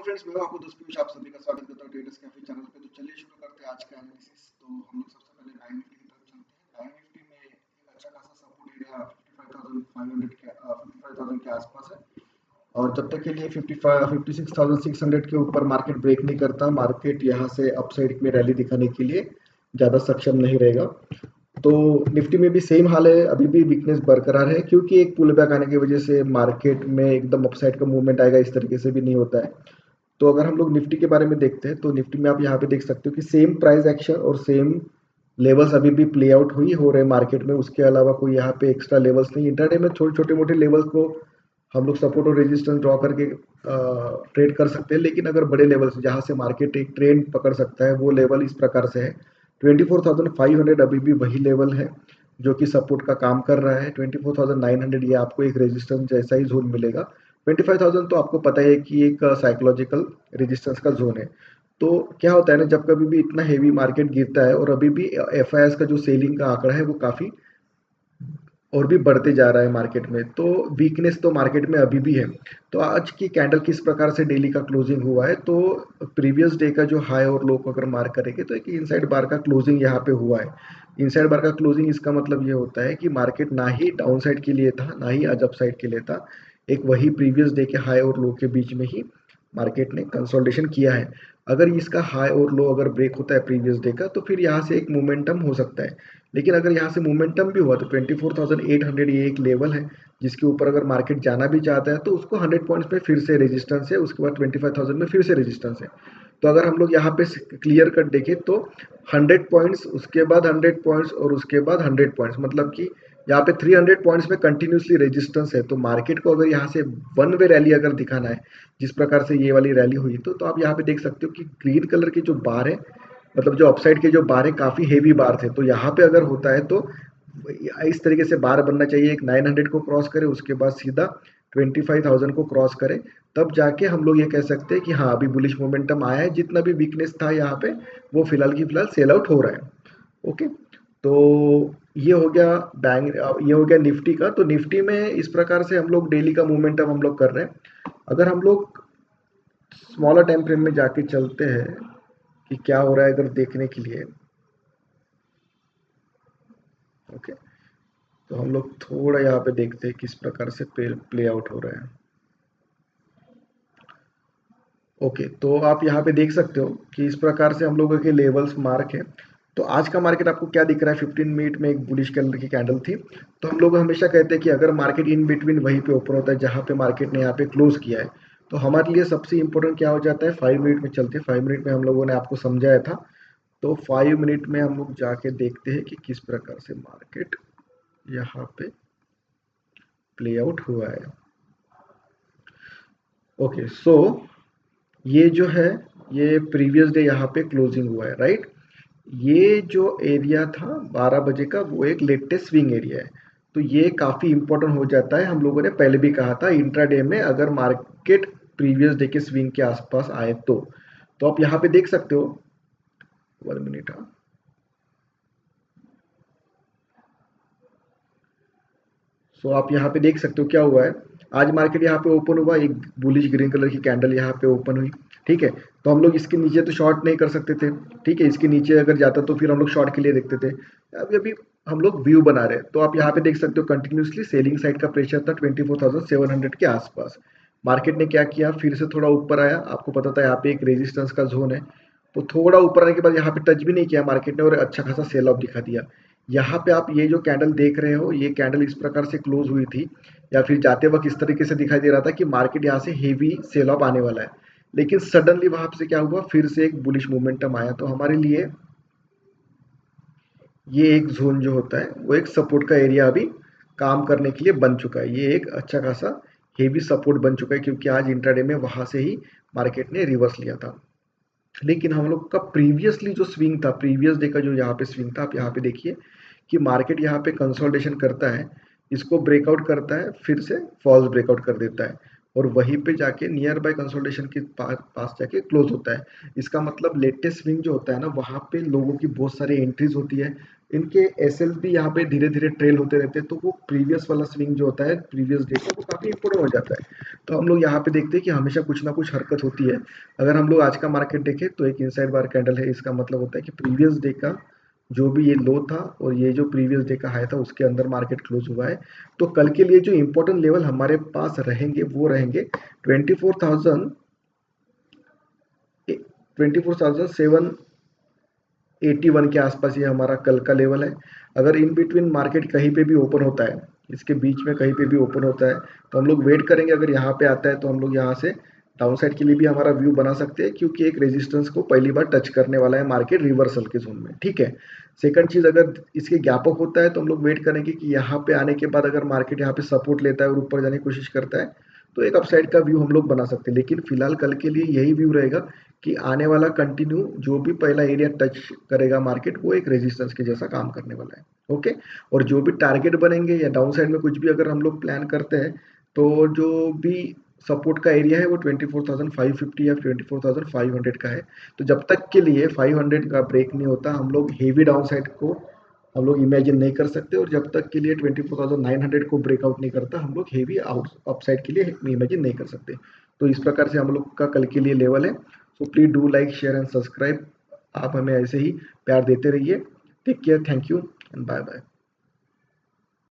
Friends, मैं हूं आपको दोस्त पीयूष। आप सभी का स्वागत करता हूं ट्रेडर्स कैफे चैनल पे। तो चलिए शुरू करते हैं आज का एनालिसिस। तो हम लोग सबसे पहले बैंक निफ्टी की तरफ चलते हैं। बैंक निफ्टी में एक अच्छा खासा सपोर्ट एरिया 55,500 के 55,000 के आसपास है, और जब तक के लिए 56,600 के ऊपर मार्केट ब्रेक नहीं करता, मार्केट यहाँ से अपसाइड में रैली दिखाने के लिए ज़्यादा सक्षम नहीं रहेगा। तो निफ्टी में भी सेम हाल है, अभी भी वीकनेस बरकरार है, क्योंकि एक पुल बैक आने की वजह से मार्केट में एकदम अपसाइड का मूवमेंट आएगा इस तरीके से भी नहीं होता है। तो अगर हम लोग निफ्टी के बारे में देखते हैं, तो निफ्टी में आप यहाँ पे देख सकते हो कि सेम प्राइस एक्शन और सेम लेवल्स अभी भी प्ले आउट हुई हो रहे हैं मार्केट में। उसके अलावा कोई यहाँ पे एक्स्ट्रा लेवल्स नहीं। इंटरडे में छोटे मोटे लेवल्स को हम लोग सपोर्ट और रेजिस्टेंस ड्रॉ करके ट्रेड कर सकते हैं, लेकिन अगर बड़े लेवल्स जहाँ से मार्केट एक ट्रेंड पकड़ सकता है, वो लेवल इस प्रकार से है। 24,500 अभी भी वही लेवल है जो कि सपोर्ट का काम कर रहा है। 24,900 ये आपको एक रेजिस्टेंस जैसा ही जोन मिलेगा। 25,000 तो आपको पता है कि एक साइकोलॉजिकल रेजिस्टेंस का जोन है। तो क्या होता है ना, जब कभी भी इतना हेवी मार्केट गिरता है और अभी भी एफआईएस का जो सेलिंग का आंकड़ा है वो काफ़ी और भी बढ़ते जा रहा है मार्केट में, तो वीकनेस तो मार्केट में अभी भी है। तो आज की कैंडल किस प्रकार से डेली का क्लोजिंग हुआ है, तो प्रीवियस डे का जो हाई और लो को अगर मार्क करेंगे तो एक इनसाइड बार का क्लोजिंग यहाँ पे हुआ है। इनसाइड बार का क्लोजिंग, इसका मतलब ये होता है कि मार्केट ना ही डाउन साइड के लिए था, ना ही आज अप साइड के लिए था। एक वही प्रीवियस डे के हाई और लो के बीच में ही मार्केट ने कंसोलिडेशन किया है। अगर इसका हाई और लो अगर ब्रेक होता है प्रीवियस डे का, तो फिर यहाँ से एक मोमेंटम हो सकता है। लेकिन अगर यहाँ से मोमेंटम भी हुआ तो 24,800 ये एक लेवल है जिसके ऊपर अगर मार्केट जाना भी चाहता है तो उसको 100 पॉइंट्स पे फिर से रेजिस्टेंस है, उसके बाद 25,000 में फिर से रेजिस्टेंस है। तो अगर हम लोग यहाँ पे क्लियर कट देखें तो 100 पॉइंट्स, उसके बाद 100 पॉइंट्स और उसके बाद 100 पॉइंट्स, मतलब कि यहाँ पे 300 पॉइंट्स में कंटिन्यूसली रेजिस्टेंस है। तो मार्केट को अगर यहाँ से वन वे रैली अगर दिखाना है, जिस प्रकार से ये वाली रैली हुई, तो आप यहाँ पे देख सकते हो कि ग्रीन कलर की जो बार है, मतलब जो अपसाइड के जो बार है काफ़ी हेवी बार थे। तो यहाँ पे अगर होता है तो इस तरीके से बार बनना चाहिए, एक 900 को क्रॉस करे, उसके बाद सीधा 25,000 को क्रॉस करे, तब जाके हम लोग ये कह सकते हैं कि हाँ अभी बुलिश मोमेंटम आया है। जितना भी वीकनेस था यहाँ पे वो फिलहाल की फिलहाल सेल आउट हो रहा है। ओके, तो ये हो गया बैंक, ये हो गया निफ्टी का। तो निफ्टी में इस प्रकार से हम लोग डेली का मोमेंटम हम लोग कर रहे हैं। अगर हम लोग स्मॉलर टाइम फ्रेम में जाके चलते हैं कि क्या हो रहा है अगर देखने के लिए, ओके, तो हम लोग थोड़ा यहाँ पे देखते हैं किस प्रकार से प्ले आउट हो रहा है। ओके, तो आप यहाँ पे देख सकते हो कि इस प्रकार से हम लोगों के लेवल्स मार्क है। तो आज का मार्केट आपको क्या दिख रहा है, 15 मिनट में एक बुलिश कलर की कैंडल थी। तो हम लोग हमेशा कहते हैं कि अगर मार्केट इन बिटवीन वहीं पे ओपन होता है जहाँ पे मार्केट ने यहाँ पे क्लोज किया है, तो हमारे लिए सबसे इंपॉर्टेंट क्या हो जाता है, 5 मिनट में चलते हैं। 5 मिनट में हम लोगों ने आपको समझाया था। तो 5 मिनट में हम लोग जाके देखते हैं कि किस प्रकार से मार्केट यहाँ पे प्ले आउट हुआ है। ओके, सो ये जो है, ये प्रीवियस डे यहाँ पे क्लोजिंग हुआ है, राइट। ये जो एरिया था 12 बजे का, वो एक लेटेस्ट स्विंग एरिया है। तो ये काफ़ी इंपॉर्टेंट हो जाता है। हम लोगों ने पहले भी कहा था इंट्राडे में अगर मार्केट प्रीवियस डे के स्विंग के आसपास आए तो आप यहाँ पे देख सकते हो। 1 मिनट, हाँ, सो आप यहाँ पे देख सकते हो क्या हुआ है। आज मार्केट यहाँ पे ओपन हुआ, एक बुलिश ग्रीन कलर की कैंडल यहाँ पे ओपन हुई, ठीक है। तो हम लोग इसके नीचे तो शॉर्ट नहीं कर सकते थे, ठीक है। इसके नीचे अगर जाता तो फिर हम लोग शॉर्ट के लिए देखते थे। अभी अभी हम लोग व्यू बना रहे हैं। तो आप यहाँ पे देख सकते हो कंटिन्यूसली सेलिंग साइड का प्रेशर था 24,700 के आसपास। मार्केट ने क्या किया, फिर से थोड़ा ऊपर आया। आपको पता था यहाँ पे एक रेजिस्टेंस का जोन है, तो थोड़ा ऊपर आने के बाद यहाँ पे टच भी नहीं किया मार्केट ने और अच्छा खासा सेल ऑफ दिखा दिया। यहाँ पे आप ये जो कैंडल देख रहे हो, ये कैंडल इस प्रकार से क्लोज हुई थी, या फिर जाते वक्त इस तरीके से दिखाई दे रहा था कि मार्केट यहाँ से हेवी सेल ऑफ आने वाला है। लेकिन सडनली वहां से क्या हुआ, फिर से एक बुलिश मोमेंटम आया। तो हमारे लिए ये एक जोन जो होता है वो एक सपोर्ट का एरिया अभी काम करने के लिए बन चुका है। ये एक अच्छा खासा हेवी सपोर्ट बन चुका है, क्योंकि आज इंट्राडे में वहां से ही मार्केट ने रिवर्स लिया था। लेकिन हम लोग का प्रीवियसली जो स्विंग था, प्रीवियस डे का जो यहाँ पे स्विंग था, आप यहाँ पे देखिए कि मार्केट यहाँ पे कंसोलिडेशन करता है, इसको ब्रेकआउट करता है, फिर से फॉल्स ब्रेकआउट कर देता है, और वहीं पे जाके नियर बाय कंसोलिडेशन के पास जाके क्लोज होता है। इसका मतलब लेटेस्ट स्विंग जो होता है ना, वहाँ पे लोगों की बहुत सारी एंट्रीज होती है, इनके एसएल भी यहाँ पे धीरे धीरे ट्रेल होते रहते हैं, तो वो प्रीवियस वाला स्विंग जो होता है प्रीवियस डे का वो काफी इंपॉर्टेंट हो जाता है। तो हम लोग यहाँ पे देखते हैं कि हमेशा कुछ ना कुछ हरकत होती है। अगर हम लोग आज का मार्केट देखें तो एक इनसाइड बार कैंडल है, इसका मतलब होता है कि प्रीवियस डे का जो भी ये लो था और ये जो प्रीवियस डे का हाई था उसके अंदर मार्केट क्लोज हुआ है। तो कल के लिए जो इंपॉर्टेंट लेवल हमारे पास रहेंगे वो रहेंगे 24,000 24,781 के आसपास, ये हमारा कल का लेवल है। अगर इन बिटवीन मार्केट कहीं पे भी ओपन होता है, इसके बीच में कहीं पे भी ओपन होता है, तो हम लोग वेट करेंगे। अगर यहाँ पे आता है तो हम लोग यहाँ से डाउन साइड के लिए भी हमारा व्यू बना सकते हैं, क्योंकि एक रेजिस्टेंस को पहली बार टच करने वाला है मार्केट रिवर्सल के जोन में, ठीक है। सेकंड चीज, अगर इसके गैप अप होता है तो हम लोग वेट करेंगे कि यहाँ पे आने के बाद अगर मार्केट यहाँ पे सपोर्ट लेता है और ऊपर जाने की कोशिश करता है तो एक अपसाइड का व्यू हम लोग बना सकते हैं। लेकिन फिलहाल कल के लिए यही व्यू रहेगा कि आने वाला कंटिन्यू जो भी पहला एरिया टच करेगा मार्केट वो एक रेजिस्टेंस के जैसा काम करने वाला है। ओके। और जो भी टारगेट बनेंगे या डाउन साइड में कुछ भी अगर हम लोग प्लान करते हैं तो जो भी सपोर्ट का एरिया है वो 24,550 या 24,500 का है। तो जब तक के लिए 500 का ब्रेक नहीं होता हम लोग हेवी डाउन साइड को हम लोग इमेजिन नहीं कर सकते, और जब तक के लिए 24,900 को ब्रेकआउट नहीं करता हम लोग हेवी आउट अपसाइड के लिए इमेजिन नहीं कर सकते। तो इस प्रकार से हम लोग का कल के लिए लेवल है। So please do like share and subscribe. आप हमें ऐसे ही प्यार देते रहिए। Take care, thank you and bye bye.